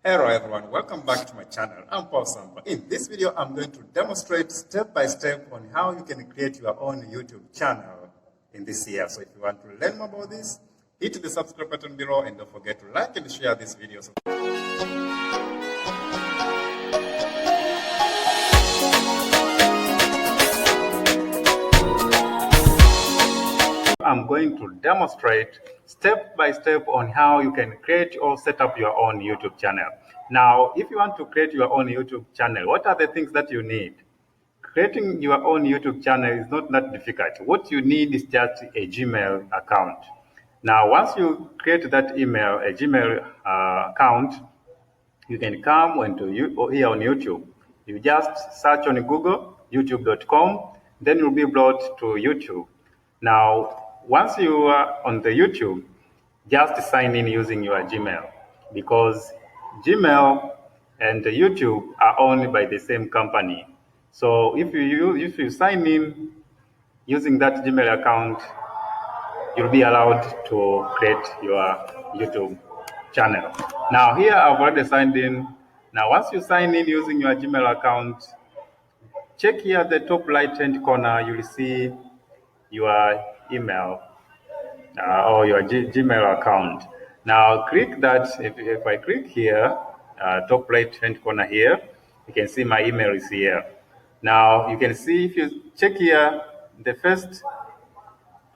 Hello everyone, welcome back to my channel. I'm Paul Samba. In this video, I'm going to demonstrate step by step on how you can create your own YouTube channel in this year. So if you want to learn more about this, hit the subscribe button below and don't forget to like and share this video. I'm going to demonstrate step by step on how you can create or set up your own YouTube channel. Now, if you want to create your own YouTube channel, what are the things that you need? Creating your own YouTube channel is not that difficult. What you need is just a Gmail account. Now, once you create that a Gmail account, you can come here on YouTube. You just search on Google, youtube.com, then you'll be brought to YouTube. Now, once you are on the YouTube, just sign in using your Gmail, because Gmail and the YouTube are owned by the same company. So if you sign in using that Gmail account, you'll be allowed to create your YouTube channel. Now here I've already signed in. Now once you sign in using your Gmail account, check here at the top right hand corner, you'll see your email or your Gmail account. Now click that. If I click here, top right hand corner here, you can see my email is here. Now you can see, if you check here, the first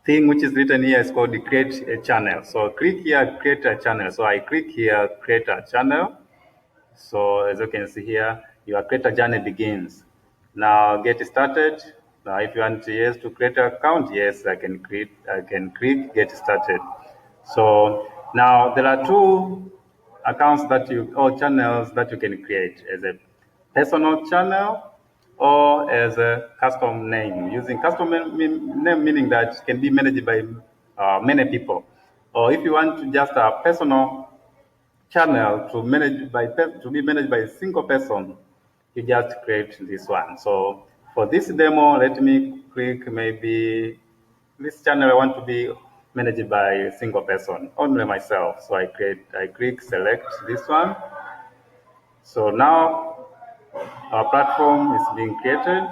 thing which is written here is called create a channel. So click here, create a channel. So I click here, create a channel. So as you can see here, your creator journey begins. Now get started. Now if you want to create an account, yes, I can click get started. So now there are two accounts or channels that you can create: as a personal channel or as a custom name. Using custom name meaning that it can be managed by many people. Or if you want to just a personal channel to be managed by a single person, you just create this one. So for this demo, let me click maybe this channel I want to be managed by a single person, only myself. So I click select this one. So now our platform is being created.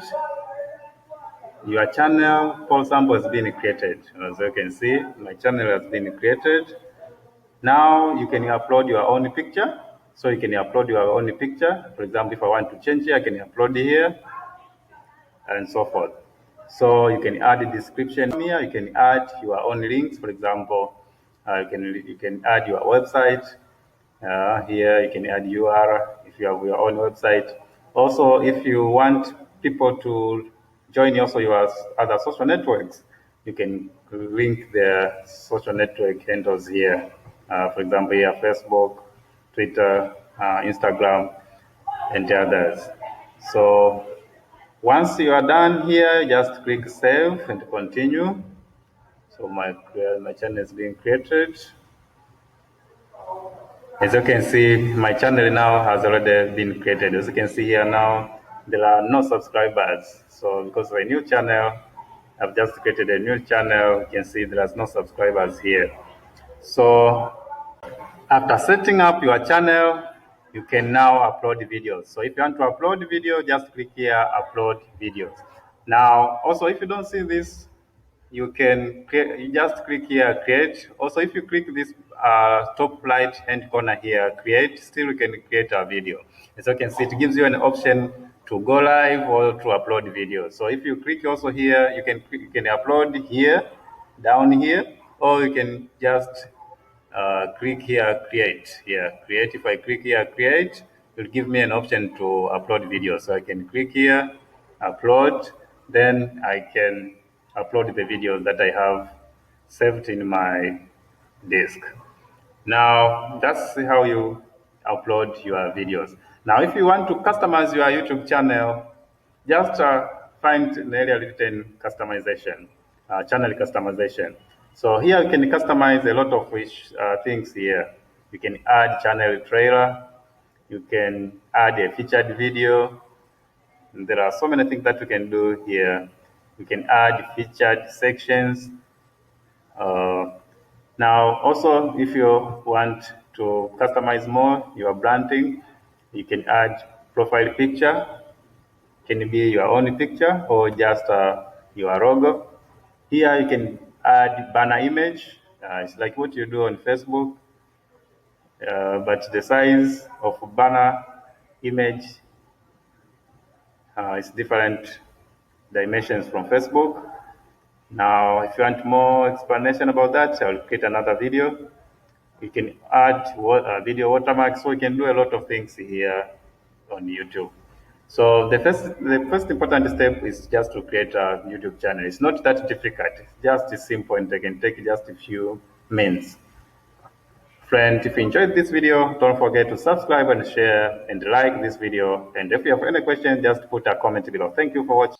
Your channel, for example, has been created. As you can see, my channel has been created. Now you can upload your own picture. So you can upload your own picture. For example, if I want to change here, I can upload here and so forth. So you can add a description here. You can add your own links. For example, you can add your website. Here you can add URL if you have your own website. Also, if you want people to join also your other social networks, you can link their social network handles here. For example, here Facebook, Twitter, Instagram, and others. So once you are done here, just click save and continue. So my channel is being created. As you can see, my channel now has already been created. As you can see here now, there are no subscribers. So because of a new channel, I've just created a new channel. You can see there's no subscribers here. So after setting up your channel, you can now upload videos. So if you want to upload video, just click here, upload videos. Now, also if you don't see this, you can you just click here, create. Also, if you click this top right hand corner here, create, still you can create a video. As you can see, it gives you an option to go live or to upload videos. So if you click also here, you can upload here, down here, or you can just click here, create. Create. If I click here, create, it will give me an option to upload videos. So I can click here, upload, then I can upload the videos that I have saved in my disk. Now, that's how you upload your videos. Now, if you want to customize your YouTube channel, just find an area written customization, channel customization. So here you can customize a lot of things here. You can add channel trailer. You can add a featured video. And there are so many things that you can do here. You can add featured sections. Now, also, if you want to customize more your branding, you can add profile picture. Can be your own picture or just your logo. Here you can add banner image. It's like what you do on Facebook, but the size of banner image is different dimensions from Facebook. Now, if you want more explanation about that, I'll create another video. You can add video watermark, so you can do a lot of things here on YouTube. So the first important step is just to create a YouTube channel. It's not that difficult. It's just simple, and it can take just a few minutes. Friend, if you enjoyed this video, don't forget to subscribe and share and like this video. And if you have any questions, just put a comment below. Thank you for watching.